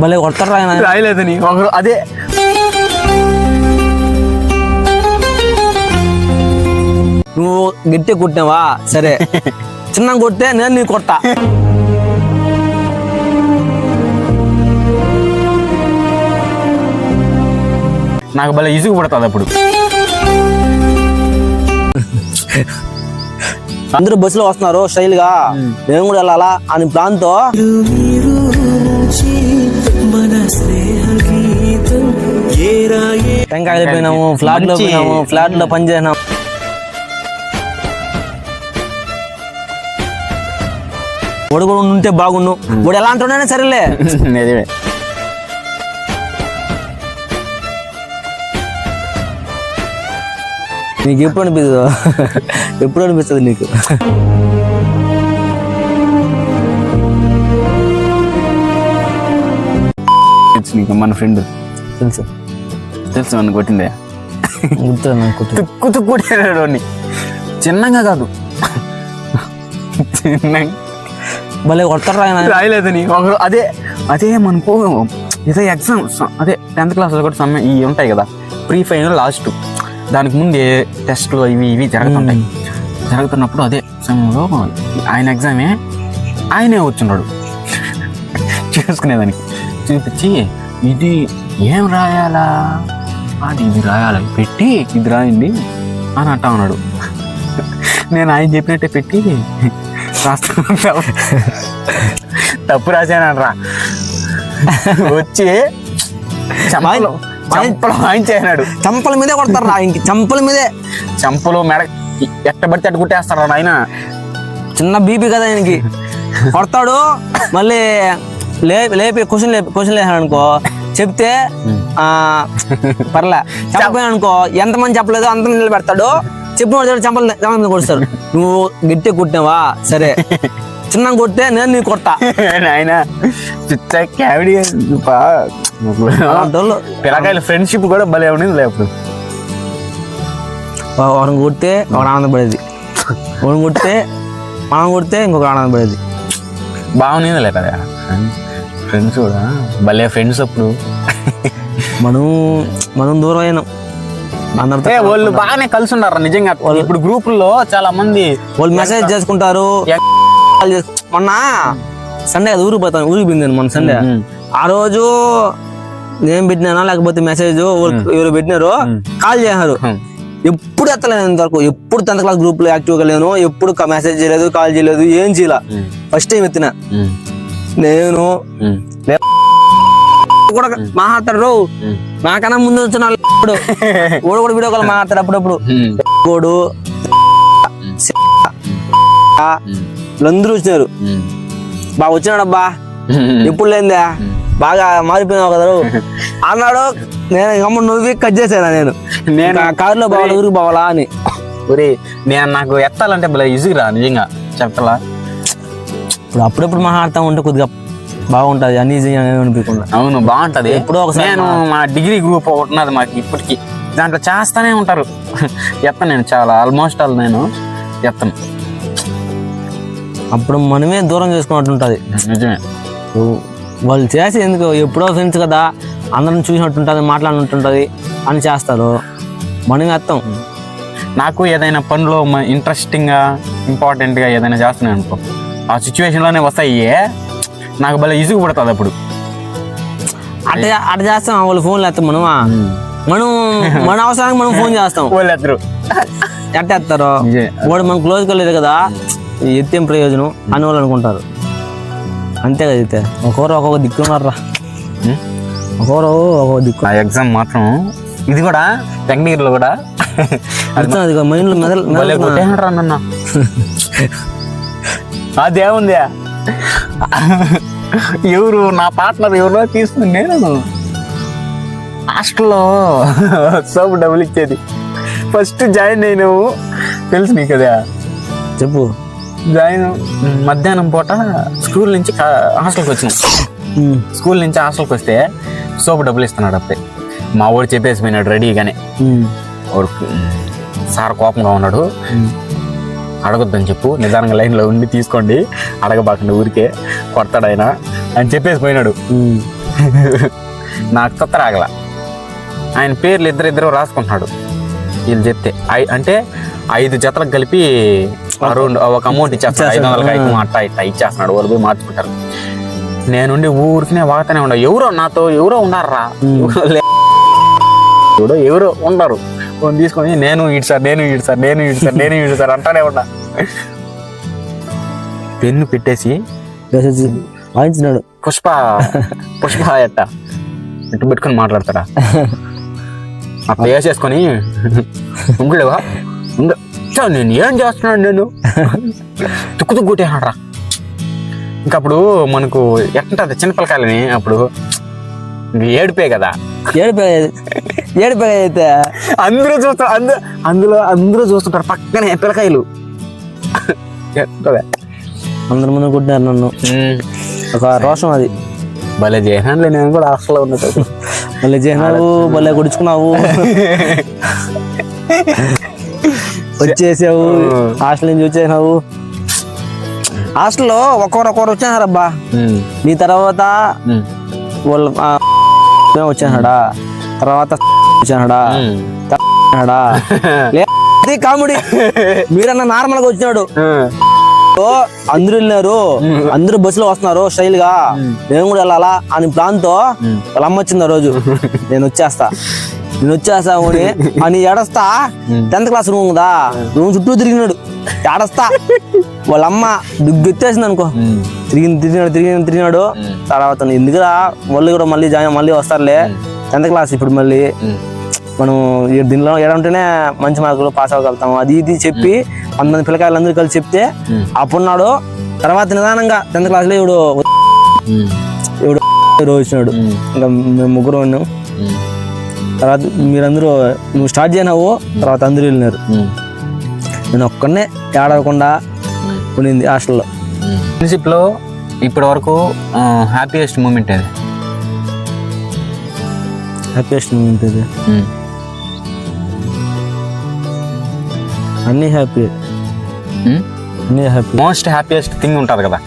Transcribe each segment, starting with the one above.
భలే కొడతారు రాయలేదు నీ ఒకరు అదే నువ్వు గట్టి కొట్టినావా సరే చిన్న కొడితే నేను నీ కొడతా నాకు భలే ఇసుగు పడుతుంది అప్పుడు. అందరూ బస్సులో వస్తున్నారు స్టైల్ గా నేను కూడా వెళ్ళాలా అని ప్లాన్ తో టెంకాయలు పోయినాము, ఫ్లాట్ లో పోయినాము, ఫ్లాట్ లో పని చేసినాము. వాడు కూడా ఉంటే బాగుండు, వాడు ఎలా అంటున్నానే సరేలే. నిజమే. నీకు ఎప్పుడు అనిపిస్తుందో ఎప్పుడు అనిపిస్తుంది నీకు? నీకు మన ఫ్రెండ్ తెలుసు తెలుసు నన్ను కొట్టిందే గుర్తు కొట్టాడు చిన్నగా కాదు భలే కొడతారు రాయలేదు నీ ఒకరు అదే అదే మనకు ఏదో ఎగ్జామ్స్ అదే 10th క్లాస్లో కూడా ఇవి ఉంటాయి కదా, ప్రీ ఫైనల్ లాస్ట్, దానికి ముందే టెస్ట్లు ఇవి జరుగుతుంటాయి. జరుగుతున్నప్పుడు అదే సమయంలో ఆయన ఎగ్జామే ఆయనే వచ్చున్నాడు చూసుకునేదానికి. చూపించి ఇది ఏం రాయాలా అది ఇది రాయాలి పెట్టి ఇది రాయండి అని అంటా ఉన్నాడు. నేను ఆయన చెప్పినట్టే పెట్టి రాస్తా తప్పు రాశానరా వచ్చి వాయించాడు. చంపల మీదే కొడతారా ఇంక చంపల మీదే, చంపలు మెడ ఎట్టబడితే అట్టు కుట్టేస్తాడు ఆయన. చిన్న బీపీ కదా ఆయనకి. కొడతాడు మళ్ళీ లేపి క్వశ్చన్ వేసాడు అనుకో, చెప్తే పర్లే, చెప్పపోయాను అనుకో ఎంతమంది చెప్పలేదు అంతమంది నిలబెడతాడు. చెప్పిన చంపలు కొడతాడు. నువ్వు గట్టి కొట్టినావా సరే చిన్న కొడితే నేను నీ కొడతా. ఆయన పిల్లకాయల ఫ్రెండ్షిప్ కూడా భలే ఉండేది. లేకపోతే ఒకరిని కొడితే ఒకడు ఆనందపడేది, ఒకరిని కొడితే మనం కొడితే ఇంకొక ఆనందపడేది. బాగుంది లే కదా ఫ్రెండ్స్ కూడా భలే ఫ్రెండ్స్. అప్పుడు మనం దూరం అయినాం అందరితో. వాళ్ళు బాగానే కలిసి ఉన్నారు నిజంగా. ఇప్పుడు గ్రూపుల్లో చాలా మంది వాళ్ళు మెసేజ్ చేసుకుంటారు. మొన్న సండే అది ఊరికి పోతాను, ఊరికి పోయింది మొన్న సండే. ఆ రోజు నేను పెట్టినానా లేకపోతే మెసేజ్ ఎవరు పెట్టినారు, కాల్ చేశారు. ఎప్పుడు ఎత్తలేదు ఇంతవరకు, ఎప్పుడు 10th క్లాస్ గ్రూప్ లో యాక్టివ్ గా లేను, ఎప్పుడు మెసేజ్ చేయలేదు, కాల్ చేయలేదు, ఏం చేయలే. ఫస్ట్ టైం ఎత్తిన నేను కూడా మాట్లాడతాడు. నాకన్నా ముందు వచ్చిన ఓడు కూడా వీడియో కాల్ మాట్లాడతాడు అప్పుడప్పుడు. ఓడు అందరూ వచ్చినారు, బాగా వచ్చినాడబ్బా ఎప్పుడు లేదే బాగా మారిపోయినావు కదా అన్నాడు. నేను గమ్మ నువ్వు కట్ చేశాను. నేను కారులో బాగా ఊరికి పోవాలా అని. నేను నాకు ఎత్తాలంటే భలే ఈజీగా నిజంగా చెప్పలా. ఇప్పుడు అప్పుడప్పుడు మాట్లాడుతూ ఉంటే కొద్దిగా బాగుంటది, అన్ఈజీ అనిపించకుండా. అవును బాగుంటది. ఎప్పుడో ఒకసారి నేను మా డిగ్రీ గ్రూప్ ఉన్నది మాకు ఇప్పటికి, దాంట్లో చేస్తానే ఉంటారు. ఎత్తాను నేను చాలా ఆల్మోస్ట్ ఆల్ నేను ఎత్తాను. అప్పుడు మనమే దూరం చేసుకున్నట్టుంటది. నిజమే. వాళ్ళు చేసి ఎందుకు, ఎప్పుడో ఫ్రెండ్స్ కదా అందరం చూసినట్టుంటది, మాట్లాడినట్టుంటది అని చేస్తారు. మనమే ఎత్తాం. నాకు ఏదైనా పనిలో ఇంట్రెస్టింగ్గా ఇంపార్టెంట్గా ఏదైనా చేస్తున్నాను అనుకో, ఆ సిచ్యువేషన్లోనే వస్తాయి, నాకు భలే ఇసుగు పడుతుంది. అప్పుడు అట్లా చేస్తాం. వాళ్ళు ఫోన్లు ఎత్తాం. మనం మన అవసరానికి మనం ఫోన్ చేస్తాం. వాళ్ళు ఎత్తరు. ఎట్ట ఎత్తారు, వాడు మనం క్లోజ్గా లేదు కదా, ఎత్తేం ప్రయోజనం అని వాళ్ళు అనుకుంటారు. అంతే కదా. అయితే ఒక్కొక్కరు ఒక్కొక్క దిక్కు ఉన్నారా, ఒక్కొక్కరు ఒక్కొక్క దిక్కు. ఆ ఎగ్జామ్ మాత్రం ఇది కూడా టెక్నికల్లో కూడా మైండ్లో మెదలు అదేముంది. ఎవరు నా పార్ట్నర్ ఎవరో తీసుకుని నేను హాస్టల్లో సోపు డబ్బులు ఇచ్చేది. ఫస్ట్ జాయిన్ అయినావు తెలుసు నీకు కదా. చెప్పు. జాయిన్ మధ్యాహ్నం పూట స్కూల్ నుంచి హాస్టల్కి వచ్చినాం. స్కూల్ నుంచి హాస్టల్కి వస్తే సోపు డబ్బులు ఇస్తున్నాడు. అప్పుడే మా వాడు చెప్పేసిపోయినాడు రెడీగానే. వాడు సార్ కోపంగా ఉన్నాడు, అడగొద్దని చెప్పు, నిదానంగా లైన్లో ఉండి తీసుకోండి, అడగబాకండి ఊరికే కొడతాడు ఆయన అని చెప్పేసి పోయినాడు. నాకు తొత్త రాగల. ఆయన పేర్లు ఇద్దరు రాసుకుంటున్నాడు. వీళ్ళు చెప్తే అంటే 5 జతలకు కలిపి అరౌండ్ ఒక అమౌంట్ ఇచ్చేస్తాడు. 500 అట్టా ఇట్టా ఇచ్చేస్తున్నాడు. వాళ్ళు పోయి మార్చుకుంటారు. నేనుండి ఊరికినే వాగుతానే ఉండ. ఎవరో ఉన్నారా, ఎవరో ఉండరు. తీసుకొని నేను ఇటు సార్ అంటానే ఉన్నా. పెన్ను పెట్టేసి వాయించినాడు. పుష్ప ఎట్ట ఇటు పెట్టుకొని మాట్లాడతాడా అట్లా వేసేసుకొని ఉండలేవా నేను ఏం చేస్తున్నాడు నేను తుక్కు కొట్టేహాడ్రా. ఇంకా అప్పుడు మనకు ఎట్టుంటది చిన్నపిల్లకాయలని అప్పుడు ఏడిపే కదా. ఏడిపే అయితే అందరూ చూస్తారు. అందరూ చూస్తుంటారు పక్కనే పిల్లకాయలు. అందరి ముందు కొట్టినారు నన్ను. ఒక రోషం అది. భలే చేయనానులే, నేను కూడా హాస్టల్లో ఉన్నట్టు. భలే చేయనావు, భలే కొడుచుకున్నావు, వచ్చేసావు హాస్టల్ నుంచి వచ్చేసినావు. హాస్టల్లో ఒక్కొక్కరు వచ్చేసారబ్బా. నీ తర్వాత వాళ్ళు వచ్చేసాడా, తర్వాత వచ్చేసాడా, కామెడీ. మీరన్నా నార్మల్ గా వచ్చినాడు. అందరూ వెళ్ళినారు, అందరూ బస్సులో వస్తున్నారు స్టైల్ గా, నేను కూడా వెళ్ళాలా అని ప్లాన్ తో వాళ్ళ అమ్మ వచ్చింది ఆ రోజు. నేను వచ్చేస్తా అని ఏడస్తా. 10th క్లాస్ రూమ్ కదా, రూమ్ చుట్టూ తిరిగినాడు ఏడస్తా. వాళ్ళ అమ్మ దుగ్గెత్తేసింది అనుకో. తిరిగినాడు. తర్వాత ఎందుకురా వాళ్ళు కూడా మళ్ళీ వస్తారులే, 10th క్లాస్ ఇప్పుడు మళ్ళీ మనం దీనిలో ఏడంటేనే మంచి మార్కులు పాస్ అవ్వగలుగుతాము అది ఇది చెప్పి 19 పిల్లకాయలందరూ కలిసి చెప్తే అప్పుడున్నాడు. తర్వాత నిదానంగా 10th క్లాస్లో ఇవిడు వచ్చినాడు. ఇంకా మేము ముగ్గురు ఉన్నాం. తర్వాత మీరందరూ నువ్వు స్టార్ట్ చేయనావు, తర్వాత అందరూ వెళ్ళినారు. నేను ఒక్కడనే ఏడవకుండా ఉండింది హాస్టల్లో. ఫ్రెండ్షిప్లో ఇప్పటి వరకు హ్యాపీయెస్ట్ మూమెంట్ అది? హ్యాపీయెస్ట్ మూమెంట్ ఇది అన్నీ హ్యాపీ. మోస్ట్ హ్యాపీయెస్ట్ థింగ్ ఉంటుంది కదా,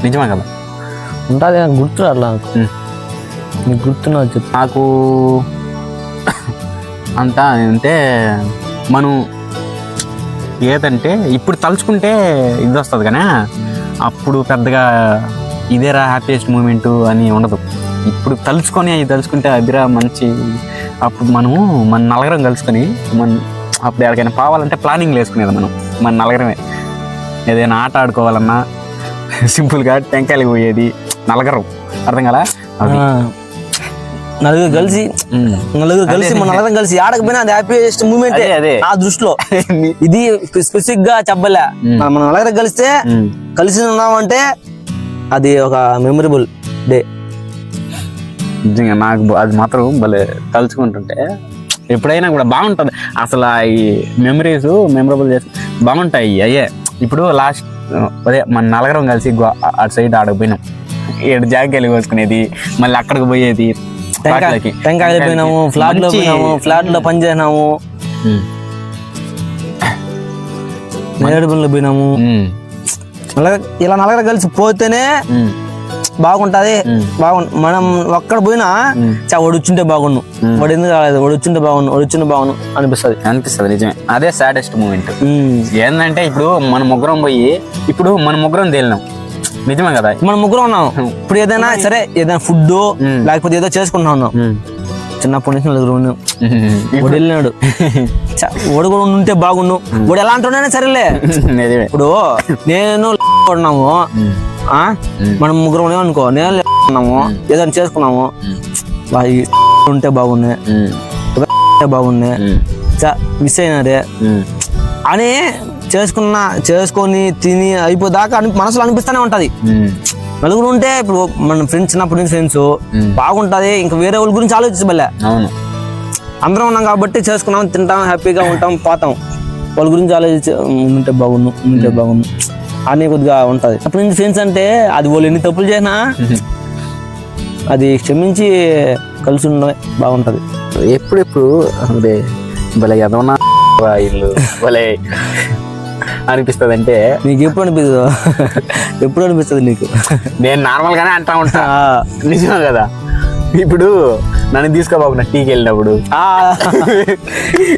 నిజమే కదా? ఉంటుంది, నాకు గుర్తు అట్లా. నీకు గుర్తున్నా చెప్పు. నాకు అంతా అంటే మనం ఏదంటే ఇప్పుడు తలుచుకుంటే ఇది వస్తుంది కానీ అప్పుడు పెద్దగా ఇదేరా హ్యాపీయెస్ట్ మూమెంట్ అని ఉండదు. ఇప్పుడు తలుచుకుంటే అదిరా మంచి. అప్పుడు మన నలుగురం కలుసుకొని అప్పుడు ఎక్కడికైనా పోవాలంటే ప్లానింగ్ వేసుకునేది మన నలుగురమే. ఏదైనా ఆట ఆడుకోవాలన్నా సింపుల్గా టెంకాయలు పోయేది నలుగురం, అర్థం కదా? నలుగురు కలిసి మన నలుగురం కలిసి ఆడకపోయినా అది హ్యాపీయెస్ట్ మూమెంట్ నా దృష్టిలో. ఇది స్పెసిఫిక్ గా చెప్పలే, మన నలుగురం కలిసి ఉన్నామంటే అది ఒక మెమరబుల్ డే. నిజంగా నాకు అది మాత్రం భలే తలుచుకుంటుంటే ఎప్పుడైనా కూడా బాగుంటుంది. అసలు ఈ మెమరబుల్ చేసి బాగుంటాయి అయ్యే. ఇప్పుడు లాస్ట్ మన నలుగురం కలిసి అటు సైడ్ ఆడకపోయినాం, 7 జాగ్రత్తలు కోసుకునేది, మళ్ళీ అక్కడికి పోయేది, టెంకాయలు పోయినాము, ఫ్లాట్ లో పని చేసినాము, నేరేడు పనులు పోయినాము. ఇలా నలుగురు కలిసి పోతేనే బాగుంటది. మనం ఒక్కడ పోయినా వాడు వచ్చింటే బాగుండు, వాడు ఎందుకు రాలేదు, వాడు వచ్చింటే బాగుండు అనిపిస్తుంది. నిజమే, అదే సాడెస్ట్ మూమెంట్. ఏంటంటే ఇప్పుడు మన ముగ్గురం తేలినాం, నిజమే కదా? మనం ముగ్గురం ఉన్నాం. ఇప్పుడు ఏదైనా సరే, ఏదైనా ఫుడ్ లేకపోతే ఏదో చేసుకుంటా ఉన్నాం. చిన్నప్పటి నుంచి నలుగురు ఉన్నాం. వాడు వెళ్ళినాడు, వాడు కూడా ఉంటే బాగుండు. వాడు ఎలా అంటున్నా సరేలే. ఇప్పుడు నేను ఉన్నాము, మనం ముగ్గురు ఉన్నాము, నేను ఉన్నాము, ఏదైనా చేసుకున్నాము, ఉంటే బాగున్నాయి, మిస్ అయినారే అని చేసుకొని తిని అయిపోదాకా మనసులో అనిపిస్తూనే ఉంటది. నలుగురు ఉంటే ఇప్పుడు మన ఫ్రెండ్స్, చిన్నప్పటి నుంచి ఫ్రెండ్స్ బాగుంటది. ఇంకా వేరే వాళ్ళ గురించి ఆలోచించబలే, అందరం ఉన్నాం కాబట్టి చేసుకున్నాం, తింటాం, హ్యాపీగా ఉంటాం, పోతాం. వాళ్ళ గురించి ఆలోచించి ఉంటే బాగుండు అని కొద్దిగా ఉంటది. అప్పటి నుంచి ఫ్రెండ్స్ అంటే అది వాళ్ళు ఎన్ని తప్పులు చేసినా అది క్షమించి కలిసి ఉండడమే బాగుంటది. ఎప్పుడెప్పుడు అదే భలే ఎదవనా ఇల్లు భలే అనిపిస్తుంది అంటే నీకు ఎప్పుడు అనిపిస్తుంది ఎప్పుడు అనిపిస్తుంది నీకు నేను నార్మల్ గానే అంటా ఉంటా ఆ, నిజమే కదా. ఇప్పుడు నన్ను తీసుకోపోకుండా టీకి వెళ్ళినప్పుడు ఆ,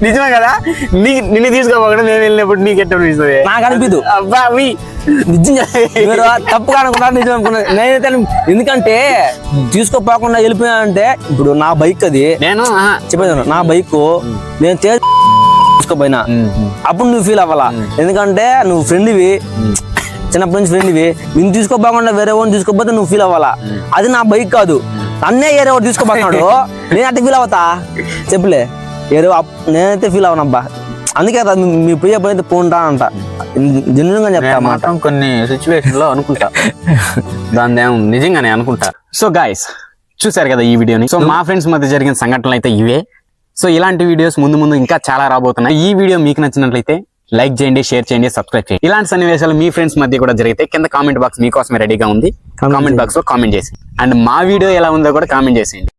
నిజమే కదా, నిన్ను తీసుకోపోకుండా నేను వెళ్ళినప్పుడు నీకు ఎట్లా అనిపిస్తుంది? నాకు అనిపిదు అబ్బా అవి నిజంగా మీరు తప్పుగా అనుకున్నా నిజం అనుకున్నా నేనైతే ఎందుకంటే తీసుకోపోకుండా వెళ్ళిపోయా అంటే ఇప్పుడు నా బైక్ అది నేను చెప్పేది నా బైక్ నేను తీసుకోపోయినా అప్పుడు నువ్వు ఫీల్ అవ్వాలా ఎందుకంటే నువ్వు ఫ్రెండ్వి చిన్నప్పటి నుంచి ఫ్రెండ్వి నేను తీసుకోపోకుండా వేరే వాడిని తీసుకోపోతే నువ్వు ఫీల్ అవ్వాలా అది నా బైక్ కాదు నన్నే వేరే వాడు తీసుకోపోతున్నాడు నేను అట్లా ఫీల్ అవుతా చెప్పులే నేనైతే ఫీల్ అవనబ్బా అందుకే కదా మీ పోయే పని అయితే పోంటా అంట జెన్యున్ గా చెప్తా మాట మాత్రం కొన్ని సిచ్యువేషన్ లో అనుకుంటా దాని నిజంగానే అనుకుంటా. సో గాయస్ చూసారు కదా ఈ వీడియోని. సో మా ఫ్రెండ్స్ మధ్య జరిగిన సంఘటనలు అయితే ఇవే. సో ఇలాంటి వీడియోస్ ముందు ముందు ఇంకా చాలా రాబోతున్నాయి. ఈ వీడియో మీకు నచ్చినట్లయితే లైక్ చేయండి, షేర్ చేయండి, సబ్స్క్రైబ్ చేయండి. ఇలాంటి సన్నివేశాలు మీ ఫ్రెండ్స్ మధ్య కూడా జరిగితే కింద కామెంట్ బాక్స్ మీకోసమే రెడీగా ఉంది. కామెంట్ బాక్స్ లో కామెంట్ చేసి అండ్ మా వీడియో ఎలా ఉందో కూడా కామెంట్ చేసేయండి.